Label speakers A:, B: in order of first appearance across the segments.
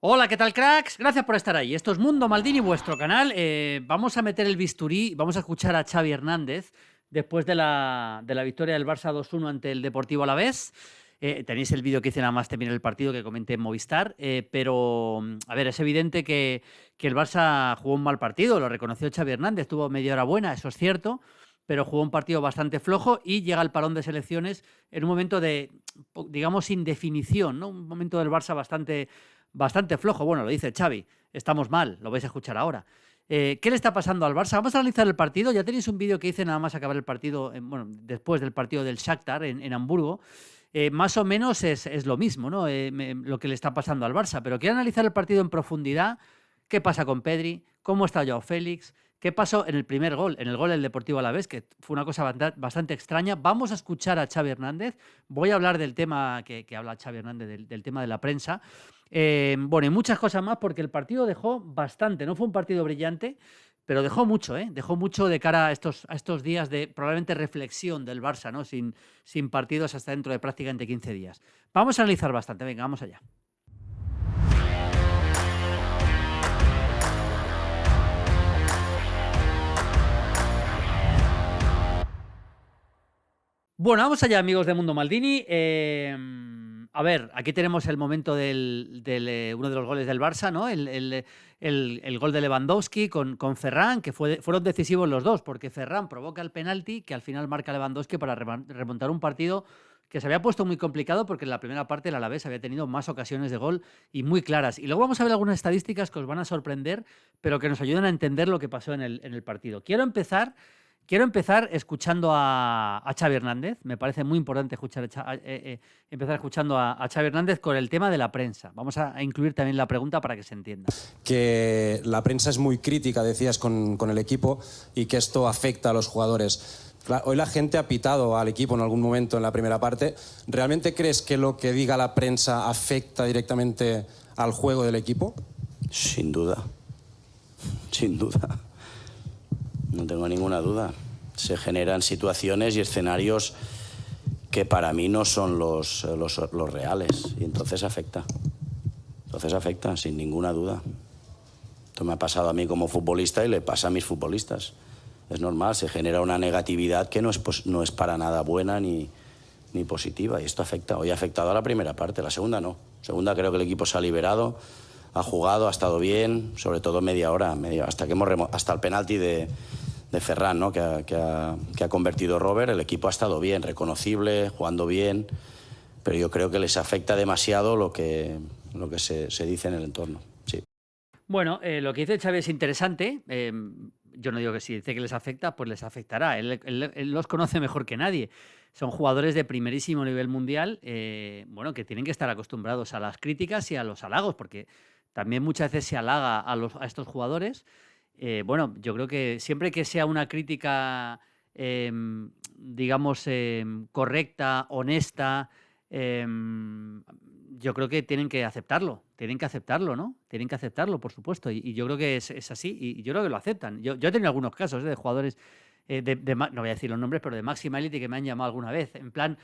A: Hola, ¿qué tal, cracks? Gracias por estar ahí. Esto es Mundo Maldini, vuestro canal. Vamos a meter el bisturí, vamos a escuchar a Xavi Hernández después de la victoria del Barça 2-1 ante el Deportivo Alavés. Tenéis el vídeo que hice nada más terminar el partido que comenté en Movistar, pero a ver, es evidente que el Barça jugó un mal partido, lo reconoció Xavi Hernández, tuvo media hora buena, eso es cierto, pero jugó un partido bastante flojo y llega el parón de selecciones en un momento de, digamos, indefinición, ¿no? Un momento del Barça bastante flojo. Bueno, lo dice Xavi, estamos mal, lo vais a escuchar ahora. ¿Qué le está pasando al Barça? Vamos a analizar el partido. Ya tenéis un vídeo que hice nada más acabar el partido, bueno, después del partido del Shakhtar en Hamburgo. Más o menos es lo mismo, ¿no? Lo que le está pasando al Barça. Pero quiero analizar el partido en profundidad. ¿Qué pasa con Pedri? ¿Cómo está Joao Félix? ¿Qué pasó en el primer gol, en el gol del Deportivo Alavés, que fue una cosa bastante extraña? Vamos a escuchar a Xavi Hernández. Voy a hablar del tema que habla Xavi Hernández, del tema de la prensa. Bueno, y muchas cosas más, porque el partido dejó bastante. No fue un partido brillante, pero dejó mucho, ¿eh? Dejó mucho de cara a estos días de probablemente reflexión del Barça, ¿no? Sin partidos hasta dentro de prácticamente 15 días. Vamos a analizar bastante. Venga, vamos allá. Bueno, vamos allá, amigos de Mundo Maldini. A ver, aquí tenemos el momento del uno de los goles del Barça, ¿no? El gol de Lewandowski con Ferran, que fueron decisivos los dos, porque Ferran provoca el penalti que al final marca Lewandowski para remontar un partido que se había puesto muy complicado porque en la primera parte el Alavés había tenido más ocasiones de gol y muy claras. Y luego vamos a ver algunas estadísticas que os van a sorprender, pero que nos ayudan a entender lo que pasó en el partido. Quiero empezar escuchando a Xavi Hernández. Me parece muy importante empezar escuchando a Xavi Hernández con el tema de la prensa. Vamos a incluir también la pregunta para que se entienda.
B: Que la prensa es muy crítica, decías, con el equipo y que esto afecta a los jugadores. Hoy la gente ha pitado al equipo en algún momento en la primera parte. ¿Realmente crees que lo que diga la prensa afecta directamente al juego del equipo?
C: Sin duda. Sin duda. No tengo ninguna duda. Se generan situaciones y escenarios que para mí no son los reales. Y entonces afecta. Entonces afecta, sin ninguna duda. Esto me ha pasado a mí como futbolista y le pasa a mis futbolistas. Es normal, se genera una negatividad que no es para nada buena ni positiva. Y esto afecta. Hoy ha afectado a la primera parte, la segunda no. Segunda creo que el equipo se ha liberado, ha jugado, ha estado bien, sobre todo media hora hasta el penalti de Ferran, ¿no? que ha convertido Robert. El equipo ha estado bien, reconocible, jugando bien, pero yo creo que les afecta demasiado lo que se dice en el entorno. Sí.
A: Bueno, lo que dice Xavi es interesante. Yo no digo que si dice que les afecta, pues les afectará. Él los conoce mejor que nadie. Son jugadores de primerísimo nivel mundial, bueno, que tienen que estar acostumbrados a las críticas y a los halagos, porque también muchas veces se halaga a estos jugadores. Bueno, yo creo que siempre que sea una crítica, digamos, correcta, honesta, yo creo que tienen que aceptarlo, ¿no? Tienen que aceptarlo, por supuesto, y yo creo que es así, y yo creo que lo aceptan. Yo he tenido algunos casos de jugadores, no voy a decir los nombres, pero de máxima élite que me han llamado alguna vez, en plan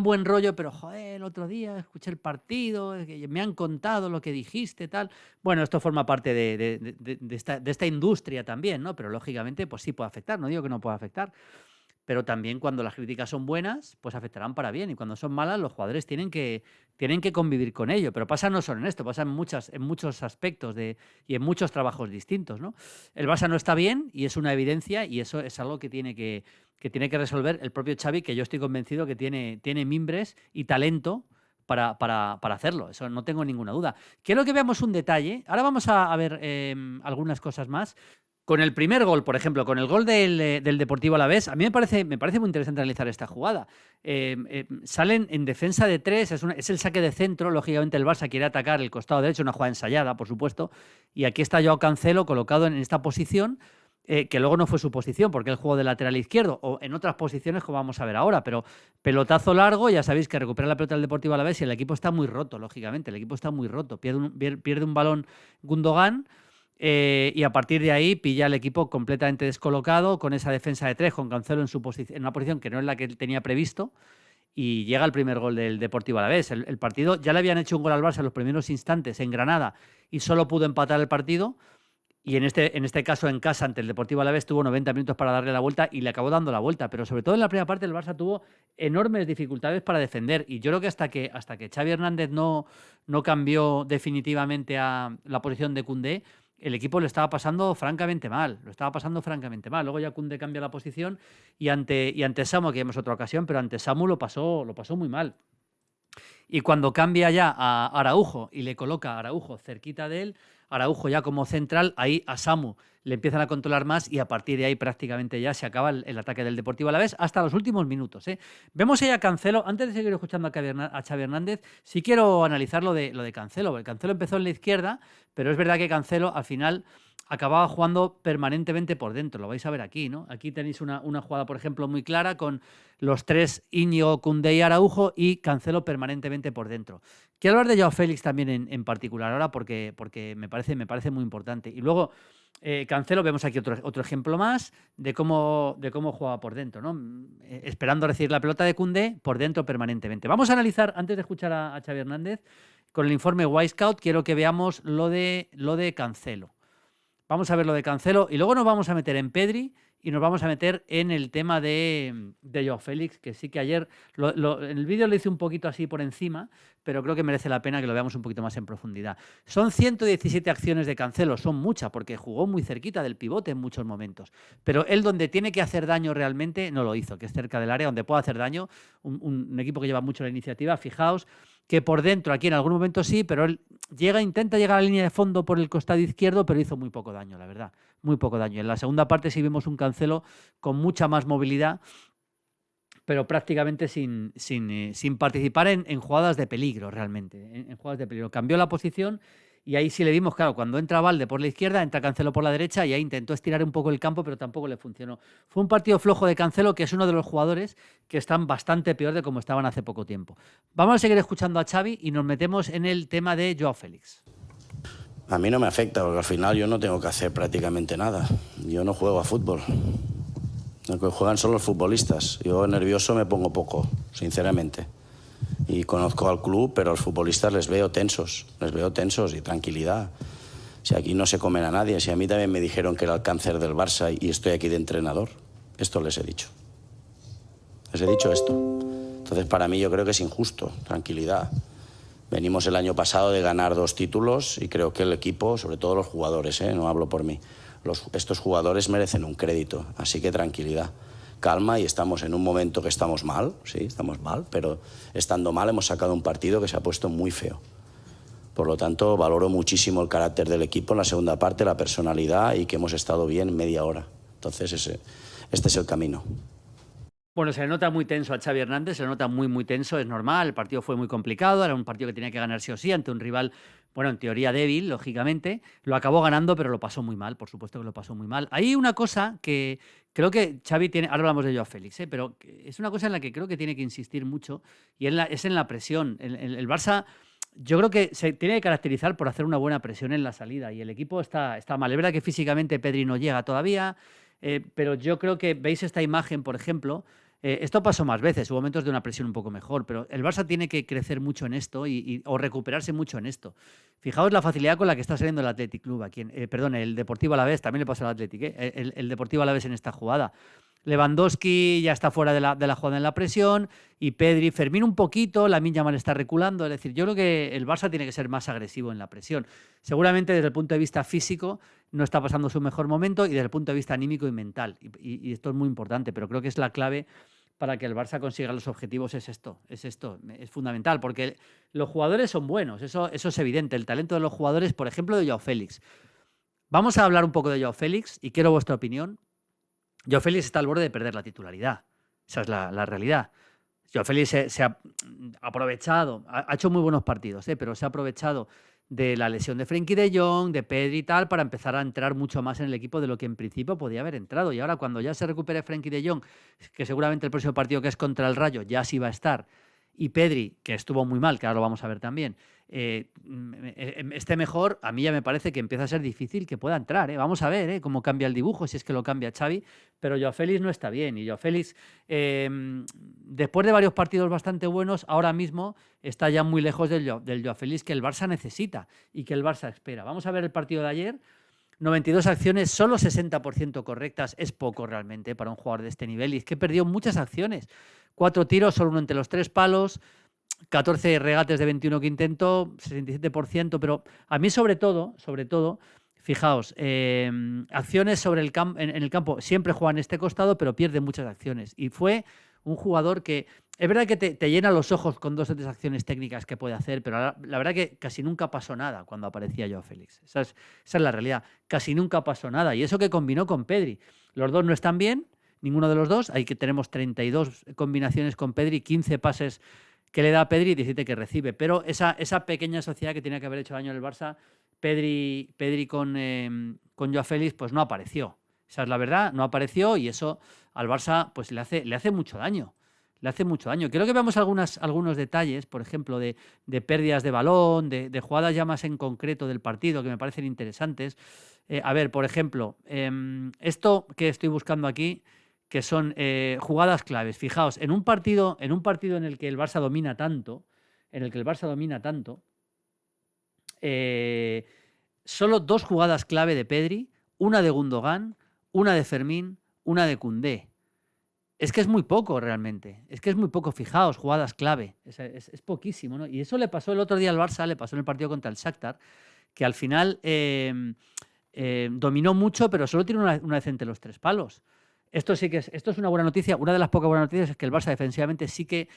A: buen rollo, pero joder, el otro día escuché el partido, que me han contado lo que dijiste, tal. Bueno, esto forma parte de esta industria también, ¿no? Pero lógicamente, pues sí puede afectar, no digo que no pueda afectar. Pero también cuando las críticas son buenas, pues afectarán para bien. Y cuando son malas, los jugadores tienen que convivir con ello. Pero pasa no solo en esto, pasa en muchos aspectos y en muchos trabajos distintos, ¿no? El Barça no está bien y es una evidencia, y eso es algo que tiene que resolver el propio Xavi, que yo estoy convencido que tiene mimbres y talento para hacerlo. Eso no tengo ninguna duda. Quiero que veamos un detalle. Ahora vamos a ver algunas cosas más. Con el primer gol, por ejemplo, con el gol del Deportivo Alavés, a mí me parece muy interesante analizar esta jugada. Salen en defensa de tres, es el saque de centro. Lógicamente el Barça quiere atacar el costado derecho, una jugada ensayada, por supuesto, y aquí está Joao Cancelo colocado en esta posición, que luego no fue su posición, porque él jugó de lateral izquierdo, o en otras posiciones como vamos a ver ahora, pero pelotazo largo, ya sabéis que recupera la pelota del Deportivo Alavés y el equipo está muy roto, lógicamente, el equipo está muy roto, pierde un balón Gundogan. Y a partir de ahí pilla al equipo completamente descolocado, con esa defensa de tres, con Cancelo en una posición que no es la que él tenía previsto, y llega el primer gol del Deportivo Alavés. El partido, ya le habían hecho un gol al Barça en los primeros instantes en Granada y solo pudo empatar el partido. Y en este caso, en casa, ante el Deportivo Alavés, tuvo 90 minutos para darle la vuelta y le acabó dando la vuelta. Pero sobre todo en la primera parte, el Barça tuvo enormes dificultades para defender. Y yo creo que hasta que Xavi Hernández no cambió definitivamente a la posición de Koundé, el equipo lo estaba pasando francamente mal. Luego ya Koundé cambia la posición y ante Samu, que vemos otra ocasión, pero ante Samu lo pasó muy mal. Y cuando cambia ya a Araujo y le coloca a Araujo cerquita de él, Araujo ya como central, ahí a Samu le empiezan a controlar más y a partir de ahí prácticamente ya se acaba el ataque del Deportivo Alavés hasta los últimos minutos. Vemos ahí a Cancelo. Antes de seguir escuchando a Xavi Hernández, sí quiero analizar lo de Cancelo, porque Cancelo empezó en la izquierda, pero es verdad que Cancelo al final acababa jugando permanentemente por dentro. Lo vais a ver aquí, ¿no? Aquí tenéis una jugada, por ejemplo, muy clara con los tres, Íñigo, Koundé y Araujo, y Cancelo permanentemente por dentro. Quiero hablar de Joao Félix también en particular ahora porque me parece muy importante. Y luego Cancelo, vemos aquí otro ejemplo más de cómo juega por dentro, ¿no? Esperando recibir la pelota de Koundé por dentro permanentemente. Vamos a analizar, antes de escuchar a Xavi Hernández, con el informe Wisecout, quiero que veamos lo de Cancelo. Vamos a ver lo de Cancelo y luego nos vamos a meter en Pedri y nos vamos a meter en el tema de Joao Félix, que sí que ayer en el vídeo lo hice un poquito así por encima, pero creo que merece la pena que lo veamos un poquito más en profundidad. Son 117 acciones de Cancelo, son muchas, porque jugó muy cerquita del pivote en muchos momentos. Pero él donde tiene que hacer daño realmente no lo hizo, que es cerca del área donde puede hacer daño. Un equipo que lleva mucho la iniciativa, fijaos que por dentro, aquí en algún momento sí, pero él intenta llegar a la línea de fondo por el costado izquierdo, pero hizo muy poco daño, la verdad, muy poco daño. En la segunda parte sí vimos un Cancelo con mucha más movilidad, pero prácticamente sin participar en jugadas de peligro, realmente, en jugadas de peligro. Cambió la posición y ahí sí le vimos, claro, cuando entra Valde por la izquierda, entra Cancelo por la derecha y ahí intentó estirar un poco el campo, pero tampoco le funcionó. Fue un partido flojo de Cancelo, que es uno de los jugadores que están bastante peor de como estaban hace poco tiempo. Vamos a seguir escuchando a Xavi y nos metemos en el tema de Joao Félix.
C: A mí no me afecta, porque al final yo no tengo que hacer prácticamente nada. Yo no juego a fútbol. Lo que juegan son los futbolistas. Yo nervioso me pongo poco, sinceramente. Y conozco al club, pero a los futbolistas les veo tensos y tranquilidad. Si aquí no se comen a nadie, si a mí también me dijeron que era el cáncer del Barça y estoy aquí de entrenador, esto les he dicho. Les he dicho esto. Entonces, para mí yo creo que es injusto, tranquilidad. Venimos el año pasado de ganar 2 títulos y creo que el equipo, sobre todo los jugadores, no hablo por mí, estos jugadores merecen un crédito, así que tranquilidad. Calma, y estamos en un momento que estamos mal, sí, estamos mal, pero estando mal hemos sacado un partido que se ha puesto muy feo. Por lo tanto, valoro muchísimo el carácter del equipo en la segunda parte, la personalidad y que hemos estado bien media hora. Entonces, este es el camino.
A: Bueno, se le nota muy tenso a Xavi Hernández, se le nota muy, muy tenso, es normal, el partido fue muy complicado, era un partido que tenía que ganar sí o sí ante un rival, bueno, en teoría débil, lógicamente, lo acabó ganando, pero lo pasó muy mal, por supuesto que lo pasó muy mal. Hay una cosa que creo que Xavi tiene, ahora hablamos de Joao Félix, pero es una cosa en la que creo que tiene que insistir mucho y es en la presión. El Barça, yo creo que se tiene que caracterizar por hacer una buena presión en la salida y el equipo está mal. Es verdad que físicamente Pedri no llega todavía, pero yo creo que veis esta imagen, por ejemplo. Esto pasó más veces, hubo momentos de una presión un poco mejor, pero el Barça tiene que crecer mucho en esto o recuperarse mucho en esto. Fijaos la facilidad con la que está saliendo el Athletic Club aquí, el Deportivo Alavés, también le pasa al Athletic, el Deportivo Alavés en esta jugada. Lewandowski ya está fuera de la jugada en la presión y Pedri, Fermín un poquito, Lamine Yamal está reculando. Es decir, yo creo que el Barça tiene que ser más agresivo en la presión. Seguramente desde el punto de vista físico no está pasando su mejor momento y desde el punto de vista anímico y mental. Y esto es muy importante, pero creo que es la clave para que el Barça consiga los objetivos, es fundamental, porque los jugadores son buenos, eso es evidente, el talento de los jugadores, por ejemplo, de Joao Félix. Vamos a hablar un poco de Joao Félix y quiero vuestra opinión. Joao Félix está al borde de perder la titularidad, esa es la realidad. Joao Félix se ha aprovechado, ha hecho muy buenos partidos, pero se ha aprovechado de la lesión de Frenkie de Jong, de Pedri y tal, para empezar a entrar mucho más en el equipo de lo que en principio podía haber entrado. Y ahora cuando ya se recupere Frenkie de Jong, que seguramente el próximo partido que es contra el Rayo ya sí va a estar, y Pedri, que estuvo muy mal, que ahora lo vamos a ver también, esté mejor, a mí ya me parece que empieza a ser difícil que pueda entrar. Vamos a ver cómo cambia el dibujo, si es que lo cambia Xavi, pero Joao Félix no está bien. Y Joao Félix, después de varios partidos bastante buenos, ahora mismo está ya muy lejos del Joao Félix que el Barça necesita y que el Barça espera. Vamos a ver el partido de ayer. 92 acciones, solo 60% correctas. Es poco realmente para un jugador de este nivel. Y es que perdió muchas acciones. 4 tiros, solo uno entre los 3 palos. 14 regates de 21 que intentó, 67%. Pero a mí sobre todo, fijaos, acciones sobre en el campo. Siempre juega en este costado, pero pierde muchas acciones. Y fue un jugador que... Es verdad que te llena los ojos con 2 o 3 acciones técnicas que puede hacer, pero la verdad que casi nunca pasó nada cuando aparecía Joao Félix. Esa es la realidad. Casi nunca pasó nada. Y eso que combinó con Pedri. Los dos no están bien, ninguno de los dos. Ahí que tenemos 32 combinaciones con Pedri, 15 pases que le da a Pedri y 17 que recibe. Pero esa pequeña sociedad que tenía que haber hecho daño en el Barça, Pedri con Joao Félix, pues no apareció. Esa es la verdad, no apareció y eso al Barça pues le hace mucho daño. Le hace mucho daño. Quiero que veamos algunos detalles, por ejemplo, de pérdidas de balón, de jugadas ya más en concreto del partido, que me parecen interesantes. A ver, por ejemplo, esto que estoy buscando aquí, que son jugadas claves. Fijaos, en un partido en el que el Barça domina tanto, solo 2 jugadas clave de Pedri, una de Gundogan, una de Fermín, una de Koundé. Es que es muy poco realmente. Es que es muy poco. Fijaos, jugadas clave. Es poquísimo, ¿no? Y eso le pasó el otro día al Barça, le pasó en el partido contra el Shakhtar, que al final dominó mucho, pero solo tiene una vez entre los 3 palos. Esto es una buena noticia. Una de las pocas buenas noticias es que el Barça defensivamente sí que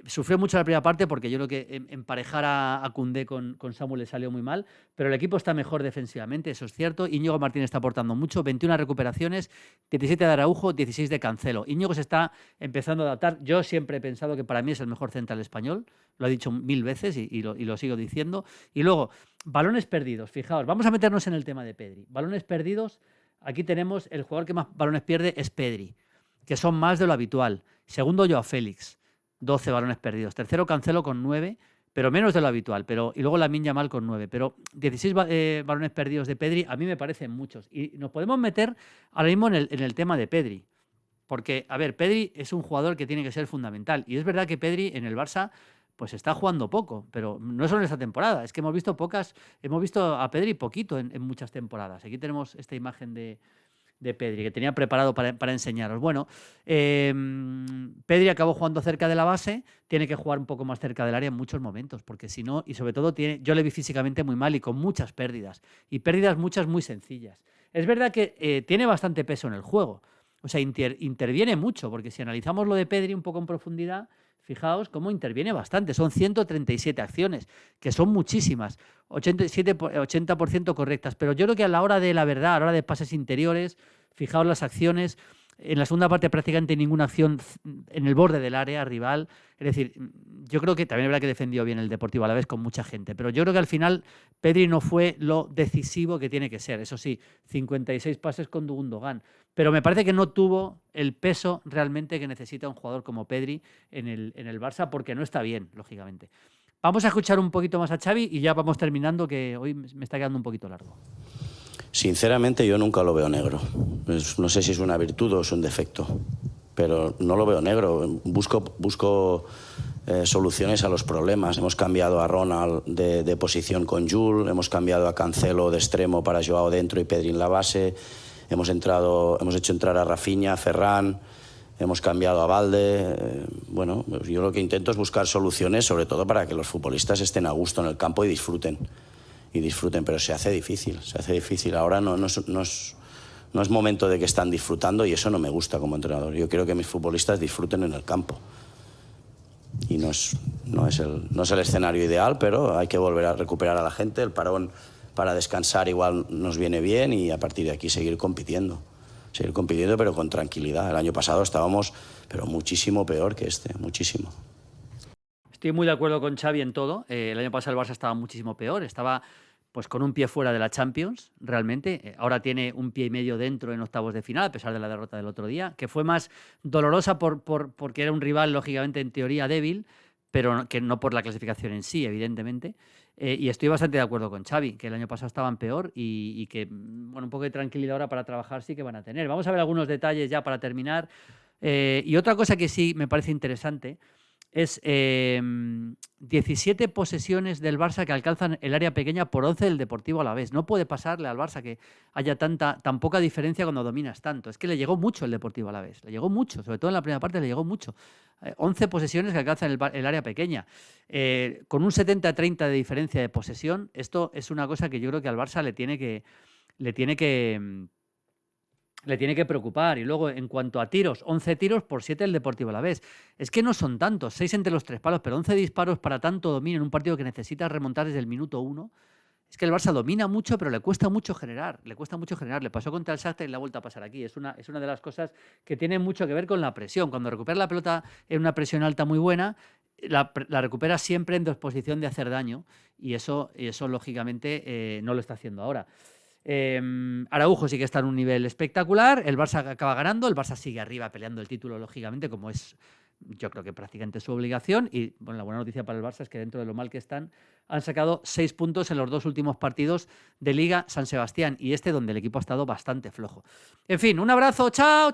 A: sufrió mucho la primera parte, porque yo creo que emparejar a Koundé con Samuel le salió muy mal, pero el equipo está mejor defensivamente, eso es cierto. Íñigo Martínez está aportando mucho, 21 recuperaciones, 17 de Araujo, 16 de Cancelo. Íñigo se está empezando a adaptar. Yo siempre he pensado que para mí es el mejor central español, lo he dicho 1000 veces y lo sigo diciendo. Y luego, balones perdidos. Fijaos, vamos a meternos en el tema de Pedri. Balones perdidos. Aquí tenemos el jugador que más balones pierde es Pedri, que son más de lo habitual. Segundo, Joao Félix, 12 balones perdidos. Tercero, Cancelo con 9, pero menos de lo habitual. Y luego Lamine Yamal con 9. Pero 16 balones perdidos de Pedri a mí me parecen muchos. Y nos podemos meter ahora mismo en el tema de Pedri. Porque, a ver, Pedri es un jugador que tiene que ser fundamental. Y es verdad que Pedri en el Barça pues está jugando poco, pero no solo en esta temporada, es que hemos visto a Pedri poquito en muchas temporadas. Aquí tenemos esta imagen de Pedri que tenía preparado para enseñaros. Bueno, Pedri acabó jugando cerca de la base, tiene que jugar un poco más cerca del área en muchos momentos, porque si no, y sobre todo yo le vi físicamente muy mal y con muchas pérdidas, y pérdidas muchas muy sencillas. Es verdad que tiene bastante peso en el juego, o sea, interviene mucho, porque si analizamos lo de Pedri un poco en profundidad, fijaos cómo interviene bastante. Son 137 acciones, que son muchísimas, 80% correctas. Pero yo creo que a la hora de la verdad, a la hora de pases interiores, fijaos las acciones. En la segunda parte prácticamente ninguna acción en el borde del área rival. Es decir, yo creo que también es verdad que defendió bien el Deportivo Alavés con mucha gente, pero yo creo que al final Pedri no fue lo decisivo que tiene que ser. Eso sí, 56 pases con Gundogan, pero me parece que no tuvo el peso realmente que necesita un jugador como Pedri en el Barça, porque no está bien, lógicamente. Vamos a escuchar un poquito más a Xavi y ya vamos terminando, que hoy me está quedando un poquito largo.
C: Sinceramente yo nunca lo veo negro. No sé si es una virtud o es un defecto, pero no lo veo negro. Busco soluciones a los problemas. Hemos cambiado a Ronald de posición con Jul, hemos cambiado a Cancelo de extremo para Joao dentro y Pedri en la base, hemos hecho entrar a Rafinha, a Ferran, hemos cambiado a Valde. Bueno, yo lo que intento es buscar soluciones, sobre todo para que los futbolistas estén a gusto en el campo y disfruten, pero se hace difícil. Ahora no es momento de que están disfrutando, y eso no me gusta como entrenador. Yo quiero que mis futbolistas disfruten en el campo. Y no es el escenario ideal, pero hay que volver a recuperar a la gente. El parón para descansar igual nos viene bien, y a partir de aquí seguir compitiendo, pero con tranquilidad. El año pasado estábamos pero muchísimo peor que muchísimo.
A: Estoy muy de acuerdo con Xavi en todo. El año pasado el Barça estaba muchísimo peor, estaba pues con un pie fuera de la Champions, realmente. Ahora tiene un pie y medio dentro en octavos de final, a pesar de la derrota del otro día, que fue más dolorosa porque era un rival, lógicamente, en teoría débil, pero que no por la clasificación en sí, evidentemente. Y estoy bastante de acuerdo con Xavi, que el año pasado estaban peor y que bueno, un poco de tranquilidad ahora para trabajar sí que van a tener. Vamos a ver algunos detalles ya para terminar. Y otra cosa que sí me parece interesante es 17 posesiones del Barça que alcanzan el área pequeña por 11 del Deportivo Alavés. No puede pasarle al Barça que haya tan poca diferencia cuando dominas tanto. Es que le llegó mucho el Deportivo Alavés, le llegó mucho, sobre todo en la primera parte le llegó mucho. 11 posesiones que alcanzan el área pequeña. Con un 70-30 de diferencia de posesión, esto es una cosa que yo creo que al Barça le tiene que preocupar. Y luego, en cuanto a tiros, 11 tiros por 7 el Deportivo Alavés. Es que no son tantos, 6 entre los 3 palos, pero 11 disparos para tanto dominio en un partido que necesita remontar desde el minuto 1. Es que el Barça domina mucho, pero le cuesta mucho generar. Le pasó contra el Shakhtar y le ha vuelto a pasar aquí. Es una de las cosas que tiene mucho que ver con la presión. Cuando recupera la pelota en una presión alta muy buena, la recupera siempre en disposición de hacer daño. Y eso lógicamente, no lo está haciendo ahora. Araujo sí que está en un nivel espectacular, el Barça acaba ganando, el Barça sigue arriba peleando el título, lógicamente, como es, yo creo que prácticamente su obligación. Y bueno, la buena noticia para el Barça es que dentro de lo mal que están, han sacado 6 puntos en los 2 últimos partidos de Liga San Sebastián, y donde el equipo ha estado bastante flojo. En fin, un abrazo, chao.